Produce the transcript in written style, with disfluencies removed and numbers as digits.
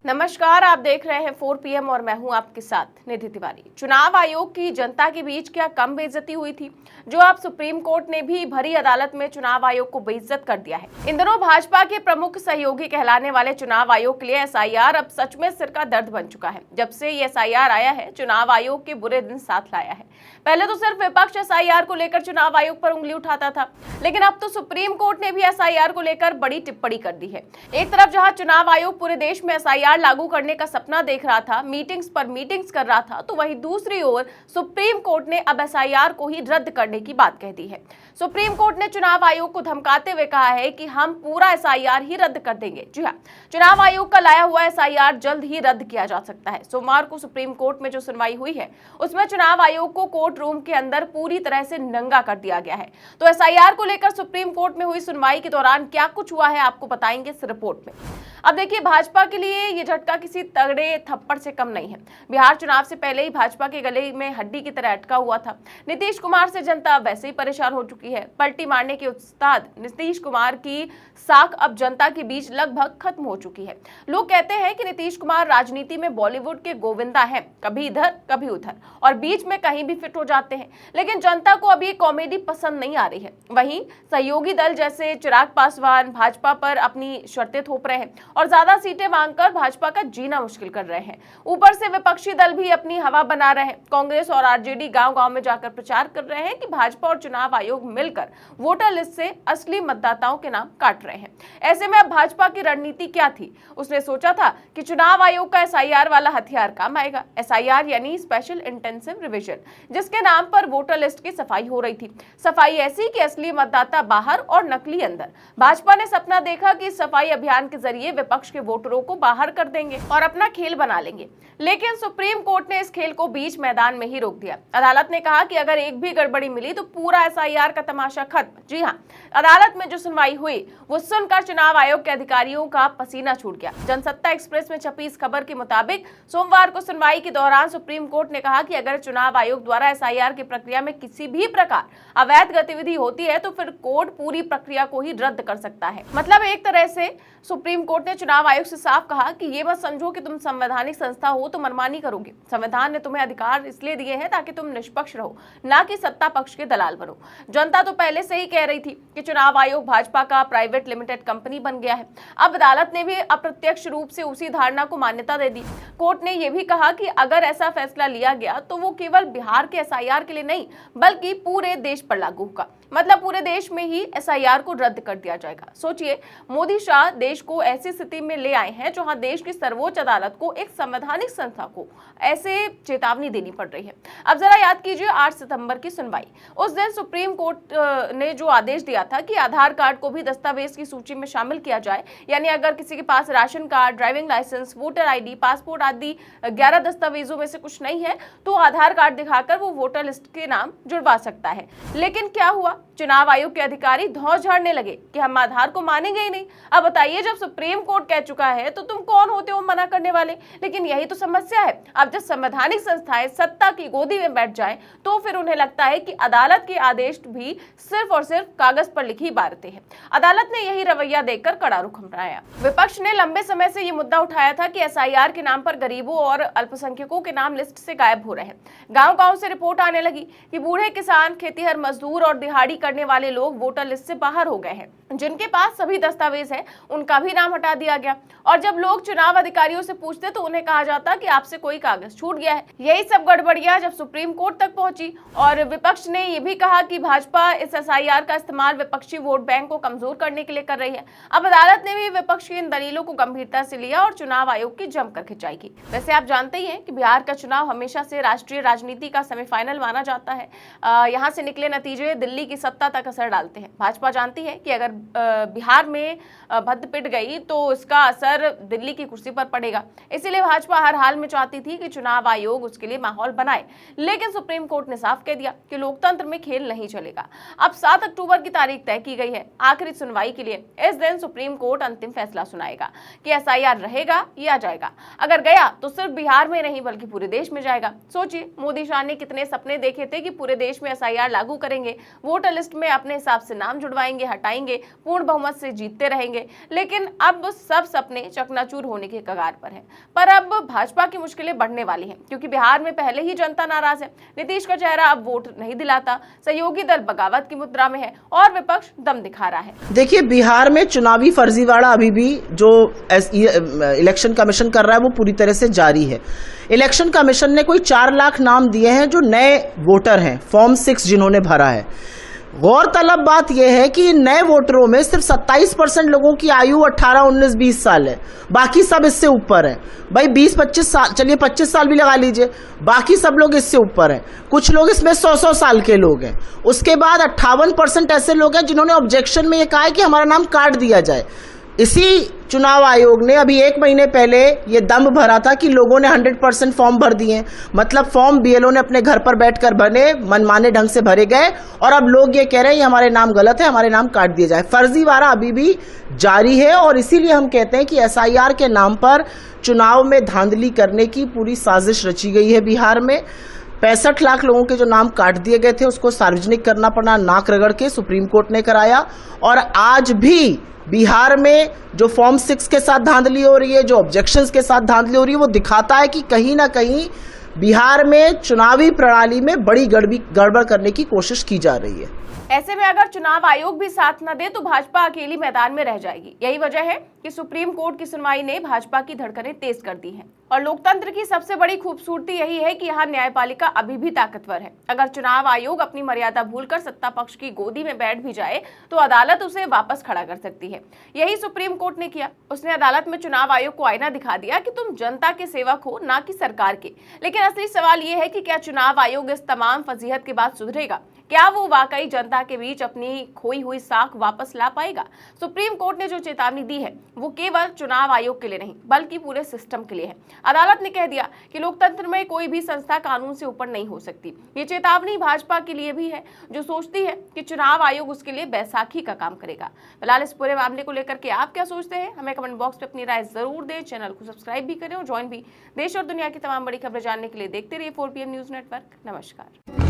नमस्कार, आप देख रहे हैं 4 PM और मैं हूं आपके साथ निधि तिवारी। चुनाव आयोग की जनता के बीच क्या कम बेइज्जती हुई थी, जो अब सुप्रीम कोर्ट ने भी भरी अदालत में चुनाव आयोग को बेइज्जत कर दिया है। इन दिनों भाजपा के प्रमुख सहयोगी कहलाने वाले चुनाव आयोग के लिए SIR अब सच में सिर का दर्द बन चुका है। जब से ये SIR आया है, चुनाव आयोग के बुरे दिन साथ लाया है। पहले तो सिर्फ विपक्ष SIR को लेकर चुनाव आयोग पर उंगली उठाता था, लेकिन अब तो सुप्रीम कोर्ट ने भी SIR को लेकर बड़ी टिप्पणी कर दी है। एक तरफ जहां चुनाव आयोग पूरे देश में SIR लागू करने का सपना देख रहा था, मीटिंग्स पर मीटिंग्स कर रहा था, तो वहीं दूसरी ओर सुप्रीम कोर्ट ने अब SIR को ही रद्द करने की बात कह दी है। सुप्रीम कोर्ट ने चुनाव आयोग को धमकाते हुए कहा है कि हम पूरा SIR ही रद्द कर देंगे। जी हां, चुनाव आयोग का लाया हुआ SIR जल्द ही रद्द किया जा सकता है। सोमवार को सुप्रीम कोर्ट में जो सुनवाई हुई है, उसमें चुनाव आयोग को कोर्ट रूम के अंदर पूरी तरह से नंगा कर दिया गया है। तो SIR को लेकर सुप्रीम कोर्ट में हुई सुनवाई के दौरान क्या कुछ हुआ है, आपको बताएंगे इस रिपोर्ट में। अब देखिए, भाजपा के लिए ये झटका किसी तगड़े थप्पड़ से कम नहीं है। बिहार चुनाव से पहले ही भाजपा के गले में हड्डी की तरह अटका हुआ था। नीतीश कुमार से जनता वैसे ही परेशान हो चुकी है। पलटी मारने के उस्ताद नीतीश कुमार की साख अब जनता के बीच लगभग खत्म हो चुकी है। लोग कहते हैं कि नीतीश कुमार राजनीति में बॉलीवुड के गोविंदा हैं, कभी इधर कभी उधर और बीच में कहीं भी फिट हो जाते हैं। लेकिन जनता को अब ये कॉमेडी पसंद नहीं आ रही है। वहीं सहयोगी दल जैसे चिराग पासवान भाजपा पर अपनी शर्तें थोप रहे हैं और ज्यादा सीटें मांगकर भाजपा का जीना मुश्किल कर रहे हैं। ऊपर से विपक्षी दल भी अपनी हवा बना रहे हैं। कांग्रेस और RJD गांव-गांव में जाकर प्रचार कर रहे हैं कि भाजपा और चुनाव आयोग मिलकर वोटर लिस्ट से असली मतदाताओं के नाम काट रहे हैं। ऐसे में अब भाजपा की रणनीति क्या थी? उसने सोचा था कि चुनाव आयोग का SIR वाला हथियार काम आएगा। SIR यानी स्पेशल इंटेंसिव रिवीजन, जिसके नाम पर वोटर लिस्ट की सफाई हो रही थी। सफाई ऐसी कि असली मतदाता बाहर और नकली अंदर। भाजपा ने सपना देखा कि सफाई अभियान के जरिए विपक्ष के वोटरों को बाहर कर देंगे और अपना खेल बना लेंगे। लेकिन सुप्रीम कोर्ट ने इस खेल को बीच मैदान में ही रोक दिया। अदालत ने कहा कि अगर एक भी गड़बड़ी मिली तो पूरा SIR का तमाशा खत्म। जी हां, अदालत में जो सुनवाई हुई वो सुनकर चुनाव आयोग के अधिकारियों का पसीना छूट गया। जनसत्ता एक्सप्रेस में छपी इस खबर के मुताबिक सोमवार को सुनवाई के दौरान सुप्रीम कोर्ट ने कहा कि अगर चुनाव आयोग द्वारा SIR की प्रक्रिया में किसी भी प्रकार अवैध गतिविधि होती है तो फिर कोर्ट पूरी प्रक्रिया को ही रद्द कर सकता है। मतलब एक तरह से सुप्रीम कोर्ट ने चुनाव आयोग से साफ कहा कि ये मत समझो कि तुम संवैधानिक संस्था हो तो मनमानी करोगे। संविधान ने तुम्हें अधिकार इसलिए दिए हैं ताकि तुम निष्पक्ष रहो, ना कि सत्ता पक्ष के दलाल बनो। जनता तो पहले से ही कह रही थी कि चुनाव आयोग भाजपा का प्राइवेट लिमिटेड कंपनी बन गया है। अब अदालत ने भी अप्रत्यक्ष रूप से उसी धारणा को मान्यता दे दी। कोर्ट ने यह भी कहा कि अगर ऐसा फैसला लिया गया तो वो केवल बिहार के SIR के लिए नहीं, बल्कि पूरे देश पर लागू होगा। मतलब पूरे देश में ही SIR को रद्द कर दिया जाएगा। सोचिए, मोदी शाह देश को ऐसी स्थिति में ले आए हैं जहां देश की सर्वोच्च अदालत को, एक संवैधानिक संस्था को, ऐसे चेतावनी देनी पड़ रही है। अब जरा याद कीजिए 8 सितंबर की सुनवाई। उस दिन सुप्रीम कोर्ट ने जो आदेश दिया था कि आधार कार्ड को भी दस्तावेज की सूची में शामिल किया जाए, यानी अगर किसी के पास ration card, driving licence, voter ID, passport आदि 11 दस्तावेजों में से कुछ नहीं है तो आधार कार्ड दिखाकर वो वोटर लिस्ट के नाम जुड़वा सकता है। लेकिन क्या हुआ? चुनाव आयोग के अधिकारी धौंस झाड़ने लगे कि हम आधार को मानेंगे ही नहीं। अब बताइए, जब सुप्रीम कोर्ट कह चुका है तो तुम कौन होते हो मना करने वाले? लेकिन यही तो समस्या है। अब जब संवैधानिक संस्थाएं सत्ता की गोदी में बैठ जाएं, तो फिर उन्हें लगता है कि अदालत के आदेश भी सिर्फ और सिर्फ कागज पर लिखी बातें हैं। अदालत ने यही रवैया देखकर कड़ा रुख अपनाया। विपक्ष ने लंबे समय से ये मुद्दा उठाया था कि SIR के नाम पर गरीबों और अल्पसंख्यकों के नाम लिस्ट से गायब हो रहे हैं। गांव-गांव से रिपोर्ट आने लगी कि बूढ़े किसान, खेतीहर मजदूर और दिहाड़ी करने वाले लोग वोटर लिस्ट से बाहर हो गए हैं। जिनके पास सभी दस्तावेज है उनका भी नाम हटा दिया गया। और जब लोग चुनाव अधिकारियों से पूछते तो उन्हें कहा जाता कि आपसे कोई कागज छूट गया है। यही सब गड़बड़ियां जब सुप्रीम कोर्ट तक पहुंची और विपक्ष ने यह भी कहा कि भाजपा इस SIR का इस्तेमाल विपक्षी वोट बैंक को कमजोर करने के लिए कर रही है। अब अदालत ने भी विपक्ष की इन दलीलों को गंभीरता से लिया और चुनाव आयोग की जमकर खिंचाई की। वैसे आप जानते ही हैं कि बिहार का चुनाव हमेशा से राष्ट्रीय राजनीति का सेमीफाइनल माना जाता है। यहाँ से निकले नतीजे दिल्ली की सत्ता तक असर डालते हैं। भाजपा जानती है कि अगर बिहार में भद्द पिट गई तो इसका असर दिल्ली की कुर्सी पर पड़ेगा। इसीलिए भाजपा हर हाल में चाहती थी कि चुनाव आयोग उसके लिए माहौल बनाए। लेकिन सुप्रीम कोर्ट ने साफ कह दिया कि लोकतंत्र में खेल नहीं चलेगा। अब 7 अक्टूबर की तारीख तय की गई है आखिरी सुनवाई के लिए। इस दिन सुप्रीम कोर्ट अंतिम फैसला सुनाएगा कि SIR रहेगा या जाएगा। अगर गया तो सिर्फ बिहार में नहीं बल्कि पूरे देश में जाएगा। सोचिए, मोदी शाह ने कितने सपने देखे थे कि पूरे देश में SIR लागू करेंगे, वोटर वोटर लिस्ट में अपने हिसाब से नाम जुड़वाएंगे, हटाएंगे, पूर्ण बहुमत से जीतते रहेंगे। लेकिन अब सब सपने चकनाचूर होने के कगार पर हैं। पर अब भाजपा की मुश्किलें बढ़ने वाली हैं, क्योंकि बिहार में पहले ही जनता नाराज है। नीतीश का चेहरा अब वोट नहीं दिलाता, सहयोगी दल बगावत की मुद्रा में है और विपक्ष दम दिखा रहा है। देखिए, बिहार में चुनावी फर्जीवाड़ा अभी भी जो इलेक्शन कमीशन कर रहा है वो पूरी तरह से जारी है। इलेक्शन कमीशन ने कोई 4 लाख नाम दिए हैं जो नए वोटर हैं, फॉर्म 6 जिन्होंने भरा है। गौरतलब बात यह है कि नए वोटरों में सिर्फ 27% लोगों की आयु 18, 19, 20 साल है, बाकी सब इससे ऊपर है। भाई 20-25 साल, चलिए 25 साल भी लगा लीजिए, बाकी सब लोग इससे ऊपर हैं। कुछ लोग इसमें 100-100 साल के लोग हैं। उसके बाद 58% ऐसे लोग हैं जिन्होंने ऑब्जेक्शन में यह कहा है कि हमारा नाम काट दिया जाए। इसी चुनाव आयोग ने अभी 1 महीने पहले ये दम भरा था कि लोगों ने 100% फॉर्म भर दिए, मतलब फॉर्म बीएलओ ने अपने घर पर बैठकर भरे, मनमाने ढंग से भरे गए, और अब लोग ये कह रहे हैं हमारे नाम गलत है, हमारे नाम काट दिए जाए। फर्जीवाड़ा अभी भी जारी है और इसीलिए हम कहते हैं कि एसआईआर के नाम पर चुनाव में धांधली करने की पूरी साजिश रची गई है। बिहार में 65 लाख लोगों के जो नाम काट दिए गए थे उसको सार्वजनिक करना पड़ा, नाक रगड़ के सुप्रीम कोर्ट ने कराया। और आज भी बिहार में जो फॉर्म 6 के साथ धांधली हो रही है, जो ऑब्जेक्शंस के साथ धांधली हो रही है, वो दिखाता है कि कहीं ना कहीं बिहार में चुनावी प्रणाली में बड़ी गड़बड़ करने की कोशिश की जा रही है। ऐसे में अगर चुनाव आयोग भी साथ न दे तो भाजपा अकेली मैदान में रह जाएगी। यही वजह है कि सुप्रीम कोर्ट की सुनवाई ने भाजपा की धड़कनें तेज कर दी हैं। और लोकतंत्र की सबसे बड़ी खूबसूरती यही है कि यहाँ न्यायपालिका अभी भी ताकतवर है। अगर चुनाव आयोग अपनी मर्यादा भूलकर सत्ता पक्ष की गोदी में बैठ भी जाए तो अदालत उसे वापस खड़ा कर सकती है। यही सुप्रीम कोर्ट ने किया। उसने अदालत में चुनाव आयोग को आईना दिखा दिया कि तुम जनता के सेवक हो, ना कि सरकार के। लेकिन असली सवाल ये है कि क्या चुनाव आयोग इस तमाम फजीहत के बाद सुधरेगा? क्या वो वाकई जनता के बीच अपनी खोई हुई साख वापस ला पाएगा? सुप्रीम कोर्ट ने जो चेतावनी दी है वो केवल चुनाव आयोग के लिए नहीं बल्कि पूरे सिस्टम के लिए है। अदालत ने कह दिया कि लोकतंत्र में कोई भी संस्था कानून से ऊपर नहीं हो सकती। ये चेतावनी भाजपा के लिए भी है, जो सोचती है कि चुनाव आयोग उसके लिए बैसाखी का काम करेगा। फिलहाल इस पूरे मामले को लेकर के आप क्या सोचते हैं, हमें कमेंट बॉक्स में अपनी राय जरूर दें। चैनल को सब्सक्राइब भी करें और ज्वाइन भी। देश और दुनिया की तमाम बड़ी खबरें जानने के लिए देखते रहिए 4PM न्यूज नेटवर्क। नमस्कार।